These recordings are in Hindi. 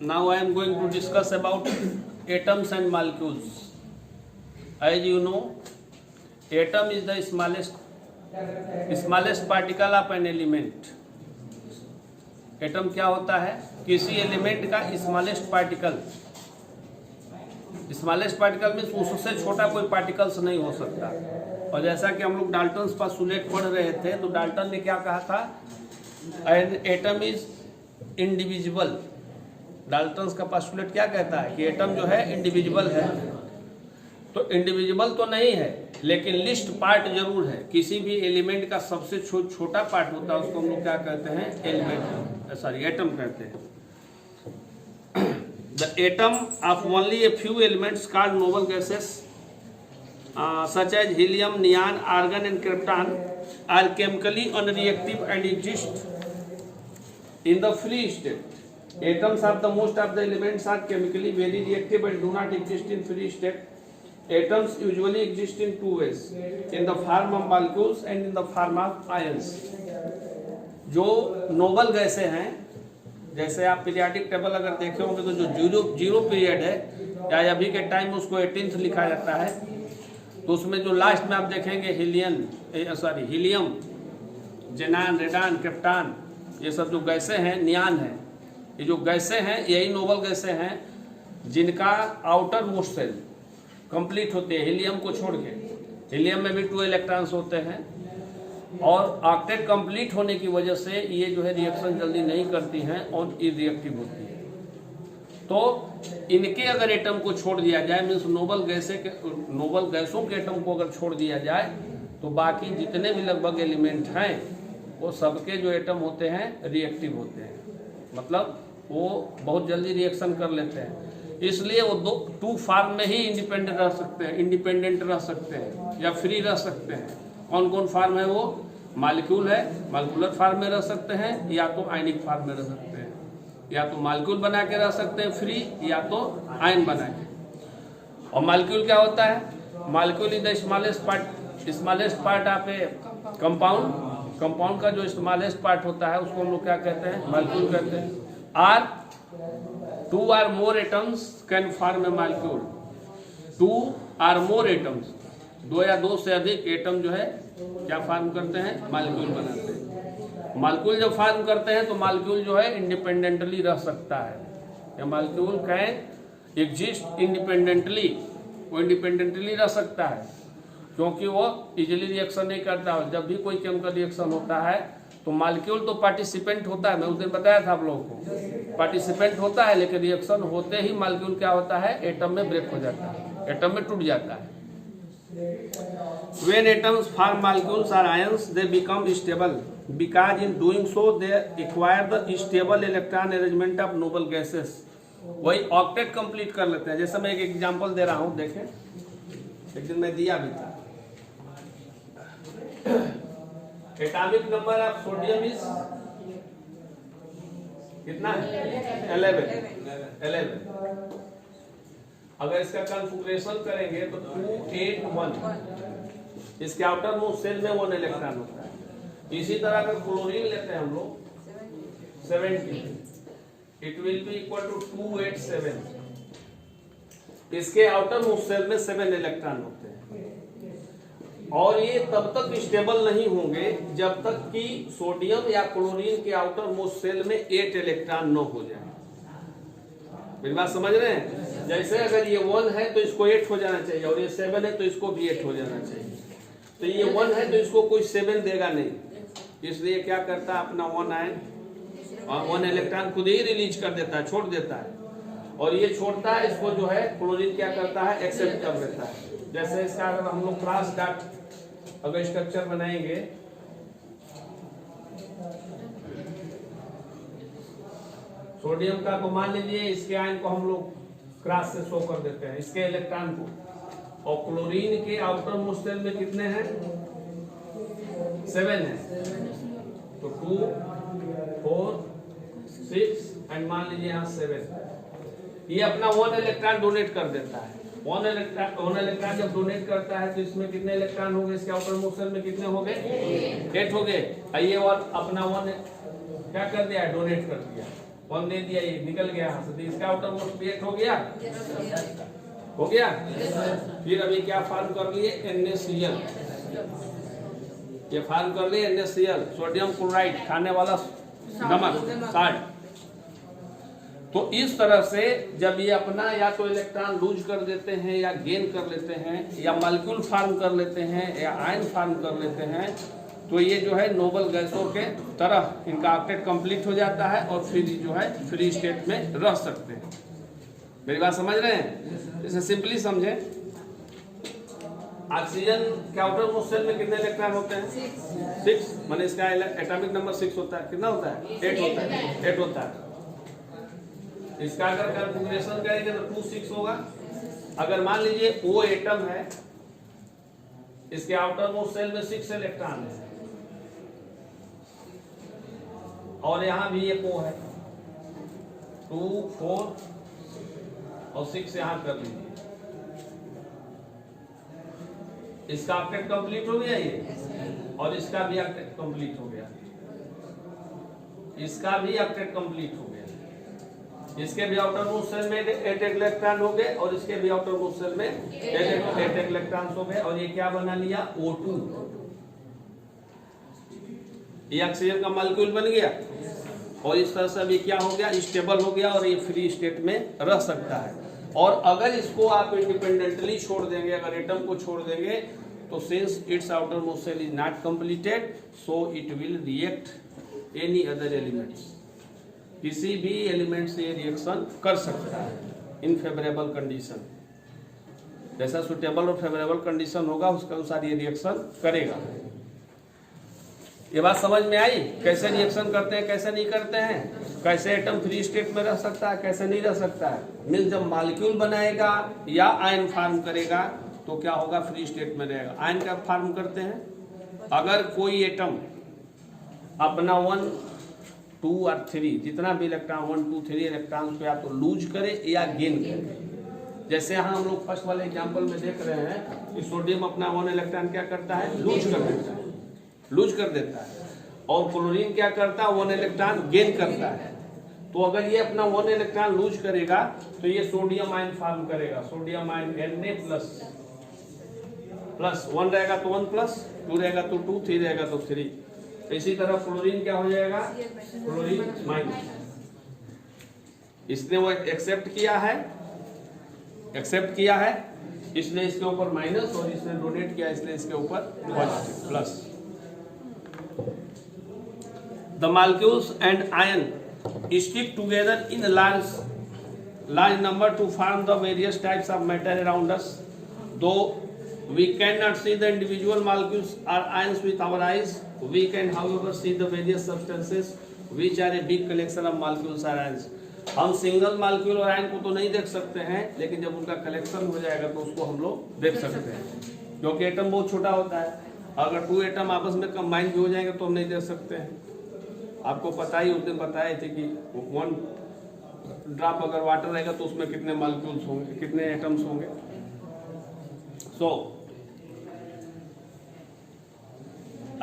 Now I am going to discuss about atoms and molecules. As you know, atom is the smallest particle of an element. Atom क्या होता है? किसी एलिमेंट का smallest particle. Smallest particle means उससे छोटा कोई पार्टिकल्स नहीं हो सकता. और जैसा कि हम लोग डाल्टन्स पोस्टुलेट पढ़ रहे थे, तो डाल्टन ने क्या कहा था? An atom is indivisible. Dalton's का पोस्टुलेट क्या कहता है? कि एटम जो है इंडिविजिबल है. तो इंडिविजिबल तो नहीं है, लेकिन लिस्ट पार्ट जरूर है. किसी भी एलिमेंट का सबसे छोटा पार्ट होता है, उसको हम लोग क्या कहते हैं? एटम कहते हैं. The atom of only a few elements called noble gases such as helium, neon, argon and krypton are chemically unreactive and exist in the free state. Atoms of the most of the elements are chemically very reactive and do not exist in free state. Atoms usually exist in two ways, in the form of molecules and in the form of ions. जो नोबल गैसें हैं, जैसे आप पीरियाडिक टेबल अगर देखे होंगे तो जो जीरो पीरियड है, या अभी के टाइम में उसको 18th लिखा जाता है, तो उसमें जो लास्ट में आप देखेंगे हीलियम, जेनान, रेडान, क्रिप्टॉन, ये सब जो गैसें हैं, नियान है. ये जो गैसें हैं यही नोबल गैसें हैं जिनका आउटर मोस्ट सेल कंप्लीट होते हैं हीलियम को छोड़ के. हीलियम में भी 2 इलेक्ट्रॉन्स होते हैं, और ऑक्टेट कंप्लीट होने की वजह से ये जो है रिएक्शन जल्दी नहीं करती हैं और इरिएक्टिव होती है. तो इनके अगर एटम को छोड़ दिया जाए, मीन्स नोबल गैसों के एटम को अगर छोड़ दिया जाए, तो बाकी जितने भी लगभग एलिमेंट हैं वो सबके जो एटम होते हैं रिएक्टिव होते हैं. मतलब वो बहुत जल्दी रिएक्शन कर लेते हैं. इसलिए वो 2 फॉर्म में ही इंडिपेंडेंट रह सकते हैं या फ्री रह सकते हैं. कौन कौन फॉर्म है वो? मॉलिक्यूल है, मॉलिक्यूलर फॉर्म में रह सकते हैं, या तो आयनिक फॉर्म में रह सकते हैं. या तो मॉलिक्यूल बना के रह सकते हैं फ्री, या तो आयन बना के. और मॉलिक्यूल क्या होता है? Molecule is the smallest part of A compound. Compound का जो स्मॉलेस्ट पार्ट होता है उसको हम लोग क्या कहते हैं? मॉलिक्यूल कहते हैं. Are 2 or more atoms can form a molecule. 2 or more atoms, 2 या 2 से अधिक एटम जो है क्या फॉर्म करते हैं? मॉलिक्यूल बनाते हैं. मॉलिक्यूल जब फॉर्म करते हैं तो मॉलिक्यूल जो है इंडिपेंडेंटली रह सकता है. या मॉलिक्यूल कैन एग्जिस्ट इंडिपेंडेंटली. वो इंडिपेंडेंटली रह सकता है क्योंकि वो इजीली रिएक्शन नहीं करता है. जब भी कोई केमिकल रिएक्शन होता है तो मॉलिक्यूल तो पार्टिसिपेंट होता है. मैं उस दिन बताया था आप लोगों को, पार्टिसिपेंट होता है, लेकिन रिएक्शन होते ही मॉलिक्यूल क्या होता है? एटम में ब्रेक हो जाता है, एटम में टूट जाता है. When atoms form molecules or ions, they become stable because in doing so they acquire the stable electron arrangement of noble gases. वही ऑक्टेट कंप्लीट कर लेते हैं. जैसे मैं एक एग्जांपल दे रहा हूं, देखें, एक दिन मैं दिया भी था. Atomic number of sodium is कितना है? 11. अगर इसका कॉन्फ़िगरेशन करेंगे तो 2, 8, 1. इसके आउटर मोस्ट सेल में 1 इलेक्ट्रॉन होता है. इसी तरह अगर क्लोरीन लेते हैं हम लोग 70, it will be equal to 2, 8, 7. इसके आउटर मोस्ट सेल में 7 इलेक्ट्रॉन होते हैं. और ये तब तक स्टेबल नहीं होंगे जब तक कि सोडियम या क्लोरीन के आउटर मोस्ट सेल में 8 इलेक्ट्रॉन न हो जाए. मेरी बात समझ रहे हैं? जैसे अगर ये 1 है तो इसको 8 हो जाना चाहिए, और ये 7 है तो इसको भी 8 हो जाना चाहिए. तो ये 1 है तो इसको कोई 7 देगा नहीं, इसलिए क्या करता है? अपना 1 आयन और 1 इलेक्ट्रॉन खुद ही रिलीज कर देता है, छोड़ देता है. और ये छोड़ता है, इसको जो है क्लोरीन क्या करता है? एक्सेप्ट कर लेता है. जैसे इसका अगर हम लोग क्रॉस डॉट अगर स्ट्रक्चर बनाएंगे, सोडियम का तो मान लीजिए इसके आयन को हम लोग क्रॉस से शो कर देते हैं, इसके इलेक्ट्रॉन को. और क्लोरीन के आउटर मोस्ट सेल में कितने हैं? 7 है. तो 2, 4, 6 एंड मान लीजिए यहाँ 7. ये अपना 1 इलेक्ट्रॉन डोनेट कर देता है. 1 इलेक्ट्रॉन जब डोनेट करता है तो इसमें कितने इलेक्ट्रॉन हो गए? इसके आउटर मोस्ट सेल में कितने हो गए? 8 हो गए. ये और अपना 1 क्या कर दिया? डोनेट कर दिया. 1 दे दिया, ये निकल गया यहाँ से, तो इसका आउटर मोस्ट रिएक्ट हो गया, हो गया। फिर अभी क्या फॉर्म कर लिए, NaCl, ये फॉर्म कर लिए NaCl, सोडियम क्लोराइड, खाने वाला नमक, साल्ट। तो इस तरह से जब ये अपना या तो इलेक्ट्रॉन लूज कर देते हैं या गेन कर लेते हैं या मॉलिक्यूल फॉर्म कर लेते हैं या आयन फॉर्म कर लेते हैं, तो ये जो है नोबल गैसों के तरह इनका ऑक्टेट कंप्लीट हो जाता है और फिर जो है फ्री स्टेट में रह सकते हैं। मेरी बात समझ रहे हैं? इसे सिंपली समझे, ऑक्सीजन के आउटर मोस्ट शेल में कितने इलेक्ट्रॉन होते हैं? 6, माने इसका एटॉमिक नंबर 6 होता है। कितना होता है? 8 होता है, 8 होता है। इसका अगर कॉन्फ़िगरेशन करेंगे तो 2 6 होगा। अगर मान लीजिए O एटम है, इसके आउटर मोस्ट शेल में 6 इलेक्ट्रॉन है और यहाँ भी एक O है, 2 4 और 6 यहाँ कर लीजिए, इसका ऑक्टेट कंप्लीट हो गया ये, और इसका भी ऑक्टेट कंप्लीट हो गया, इसका भी ऑक्टेट कंप्लीट हो गया। इसके भी आउटर मोस्ट शेल में 8 इलेक्ट्रॉन हो गए और इसके भी आउटर मोस्ट शेल में 8 इलेक्ट्रॉन हो गए, और ये क्या बना लिया? O2। ये ऑक्सीजन का मॉलिक्यूल बन गया और इस तरह से अभी क्या हो गया? स्टेबल हो गया और ये फ्री स्टेट में रह सकता है। और अगर इसको आप इंडिपेंडेंटली छोड़ देंगे, अगर एटम को छोड़ देंगे, तो since its outer most shell is not completed, so it will react any other elements, किसी भी एलिमेंट से रिएक्शन कर सकता है इन फेवरेबल कंडीशन। जैसा सुटेबल और फेवरेबल कंडीशन होगा उसके अनुसार ये रिएक्शन करेगा। ये बात समझ में आई? कैसे रिएक्शन करते हैं, कैसे नहीं करते हैं, कैसे एटम फ्री स्टेट में रह सकता है, कैसे नहीं रह सकता है। मीन्स जब मॉलिक्यूल बनाएगा या आयन फॉर्म करेगा तो क्या होगा? फ्री स्टेट में रहेगा। आयन का फॉर्म करते हैं, अगर कोई एटम अपना 1 2 और 3 जितना भी इलेक्ट्रॉन 1 2 3 इलेक्ट्रॉन को या तो लूज करे या गेन करे। जैसे यहाँ हम लोग फर्स्ट वाले एग्जांपल में देख रहे हैं कि सोडियम अपना 1 इलेक्ट्रॉन क्या करता है? लूज कर देता है, लूज कर देता है। और क्लोरीन क्या करता है? 1 इलेक्ट्रॉन गेन करता है। तो अगर ये अपना 1 इलेक्ट्रॉन लूज करेगा तो ये सोडियम आयन फॉर्म करेगा, सोडियम आयन Na प्लस 1 रहेगा तो 1 प्लस, 2 रहेगा तो 2, 3 रहेगा तो 3। इसी तरह क्लोरीन क्या हो जाएगा? Chlorine minus. इसने वो एक्सेप्ट किया है, एक्सेप्ट किया है, इसने इसके ऊपर माइनस और इसने डोनेट किया इसलिए इसके ऊपर positive plus. The molecules and ion stick together in large number to form the various types of matter around us. Though we cannot see the individual molecules or ions with our eyes, we can however see the various substances which are a big collection of molecules or ions. हम सिंगल मॉलिक्यूल और आयन को तो नहीं देख सकते हैं, लेकिन जब उनका कलेक्शन हो जाएगा तो उसको हम लोग देख सकते हैं, क्योंकि एटम बहुत छोटा होता है। अगर 2 एटम आपस में कंबाइन भी हो जाएंगे तो हम नहीं देख सकते हैं। आपको पता ही, उस दिन बताए थे कि 1 ड्रॉप अगर वाटर रहेगा तो उसमें कितने मॉलिक्यूल्स होंगे, कितने एटम्स होंगे। सो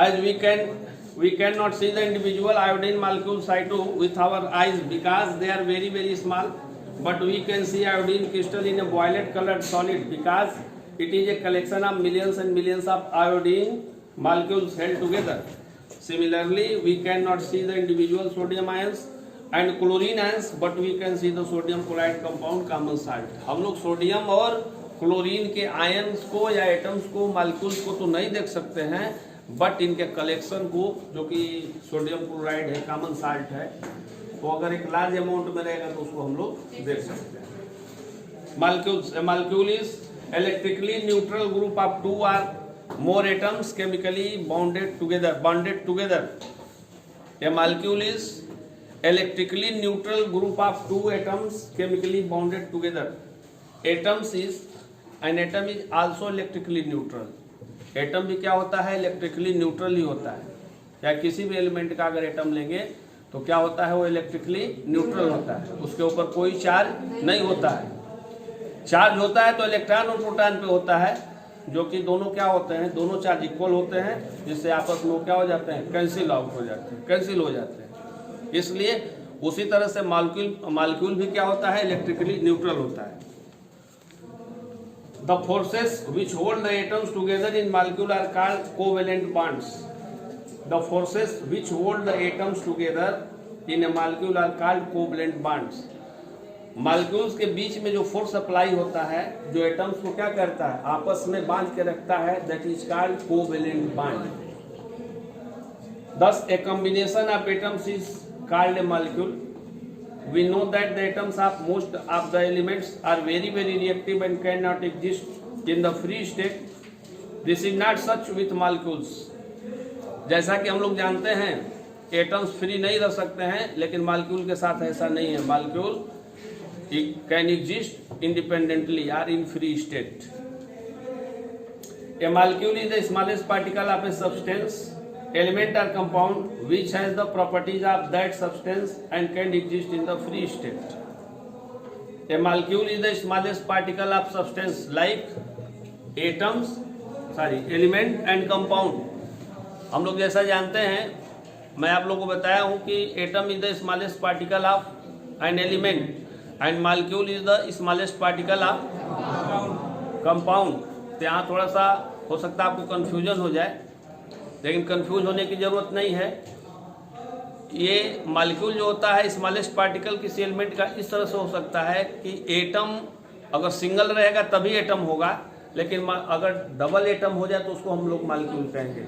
as we cannot see the individual iodine molecules I2 with our eyes because they are very very small, but we can see iodine crystal in a violet colored solid because it is a collection of millions and millions of iodine molecules held together. Similarly, we cannot see the individual sodium ions and chlorine ions, but we can see the sodium chloride compound common salt. हम लोग सोडियम और क्लोरीन के आयन्स को या एटम्स को, मॉलिक्यूल्स को तो नहीं देख सकते हैं, बट इनके कलेक्शन को, जो कि सोडियम क्लोराइड है, कॉमन साल्ट है, तो अगर एक लार्ज अमाउंट में रहेगा तो उसको हम लोग देख सकते हैं। Molecule is electrically neutral group of 2 or more atoms chemically bonded together. A molecule is electrically neutral group of 2 atoms chemically bonded together. An atom is also electrically neutral. Atom भी क्या होता है? इलेक्ट्रिकली न्यूट्रल ही होता है। या किसी भी एलिमेंट का अगर एटम लेंगे तो क्या होता है? वो इलेक्ट्रिकली न्यूट्रल होता है, उसके ऊपर कोई चार्ज नहीं होता है। चार्ज होता है तो इलेक्ट्रॉन और प्रोटॉन पे होता है, जो कि दोनों क्या होते हैं? दोनों चार्ज इक्वल होते हैं, जिससे आपस में क्या हो जाते हैं? कैंसिल आउट हो जाते हैं, कैंसिल हो जाते हैं। इसलिए उसी तरह से मालिक्यूल भी क्या होता है, इलेक्ट्रिकली न्यूट्रल होता है। The forces which hold the atoms together in molecule are called covalent bonds. The forces which hold the atoms together in a molecule are called covalent bonds. Molecules के बीच में जो फोर्स अप्लाई होता है, जो एटम्स को क्या करता है, आपस में बांध के रखता है, that is called covalent bond. Thus, a combination of atoms is called a molecule. We know that the atoms of most of the elements are very reactive and cannot exist in the free state. This is not such with molecules. जैसा कि हम लोग जानते हैं एटम्स फ्री नहीं रह सकते हैं, लेकिन मालिक्यूल के साथ ऐसा नहीं है। Molecule can exist independently or in free state. A molecule is the smallest particle of a substance, element or compound which has the properties of that substance and can exist in the free state. A molecule is the smallest particle of substance like element and compound. हम लोग जैसा जानते हैं, मैं आप लोगों को बताया हूँ कि atom is the smallest particle of an element and molecule is the smallest particle of compound. तो यहाँ थोड़ा सा हो सकता है आपको कंफ्यूजन हो जाए, लेकिन कंफ्यूज होने की जरूरत नहीं है। ये मॉलिक्यूल जो होता है स्मॉलेस्ट पार्टिकल किसी एलिमेंट का इस तरह से हो सकता है कि एटम अगर सिंगल रहेगा तभी एटम होगा, लेकिन अगर डबल एटम हो जाए तो उसको हम लोग मॉलिक्यूल कहेंगे।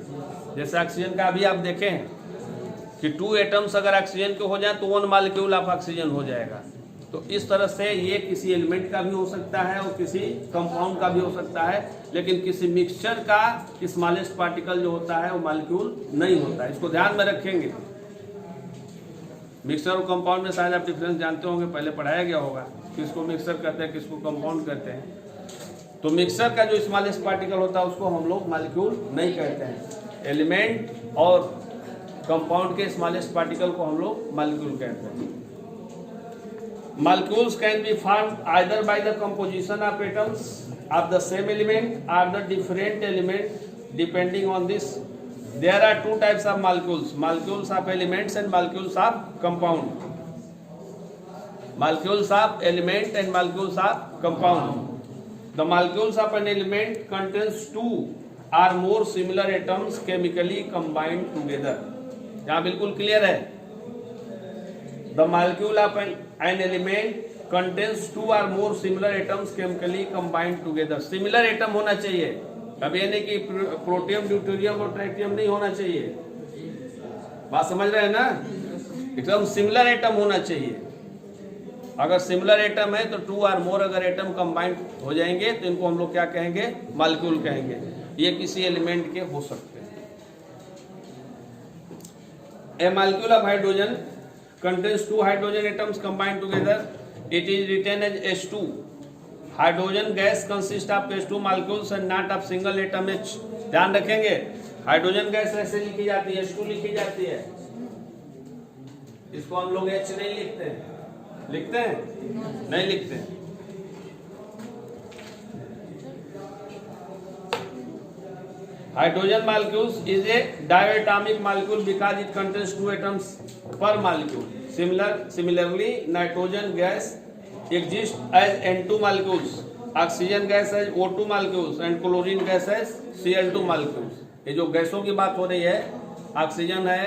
जैसे ऑक्सीजन का अभी आप देखें कि 2 एटम्स अगर ऑक्सीजन के हो जाए तो 1 मॉलिक्यूल ऑफ ऑक्सीजन हो जाएगा। तो इस तरह से ये किसी एलिमेंट का भी हो सकता है और किसी कंपाउंड का भी हो सकता है, लेकिन किसी मिक्सचर का स्मॉलेस्ट पार्टिकल जो होता है वो मॉलिक्यूल नहीं होता है। इसको ध्यान में रखेंगे। मिक्सचर और कंपाउंड में शायद आप डिफरेंस जानते होंगे, पहले पढ़ाया गया होगा, किसको मिक्सचर कहते हैं किसको कंपाउंड कहते हैं। तो मिक्सचर का जो स्मॉलेस्ट पार्टिकल होता है उसको हम लोग मॉलिक्यूल नहीं कहते हैं। एलिमेंट और कंपाउंड के स्मॉलेस्ट पार्टिकल को हम लोग मॉलिक्यूल कहते हैं। Molecules can be formed either by the composition of atoms of the same element or the different element. Depending on this, there are 2 types of molecules: molecules of elements and molecules of compound. Molecules of element and molecules of compound. The molecules of an element contains 2 or more similar atoms chemically combined together. यहाँ बिल्कुल क्लियर है। The molecule of an element contains 2 or more similar atoms chemically combined together. Similar atom होना चाहिए, कभी ये नहीं कि प्रोटियम, ड्यूटेरियम और ट्राइटियम नहीं होना चाहिए। बात समझ रहे हैं ना? एकदम सिमिलर एटम होना चाहिए। अगर सिमिलर एटम है तो 2 और मोर अगर एटम कंबाइंड हो जाएंगे तो इनको हम लोग क्या कहेंगे, मॉलिक्यूल कहेंगे। ये किसी एलिमेंट के हो सकते हैं। A molecule of hydrogen contains 2 hydrogen atoms combined together. It is written as H2. Hydrogen gas consists of H2 molecules and not of single atom H. ध्यान रखेंगे, हाइड्रोजन गैस ऐसे लिखी जाती है, H2 लिखी जाती है। इसको हम लोग H नहीं लिखते हैं। लिखते हैं? नहीं लिखते हैं। Hydrogen molecules is a diatomic molecule because it contains 2 atoms per molecule. Similarly, nitrogen gas exists as N2 molecules, oxygen gas as O2 molecules, and chlorine gas as Cl2 molecules. ये जो गैसों की बात हो रही है, ऑक्सीजन है,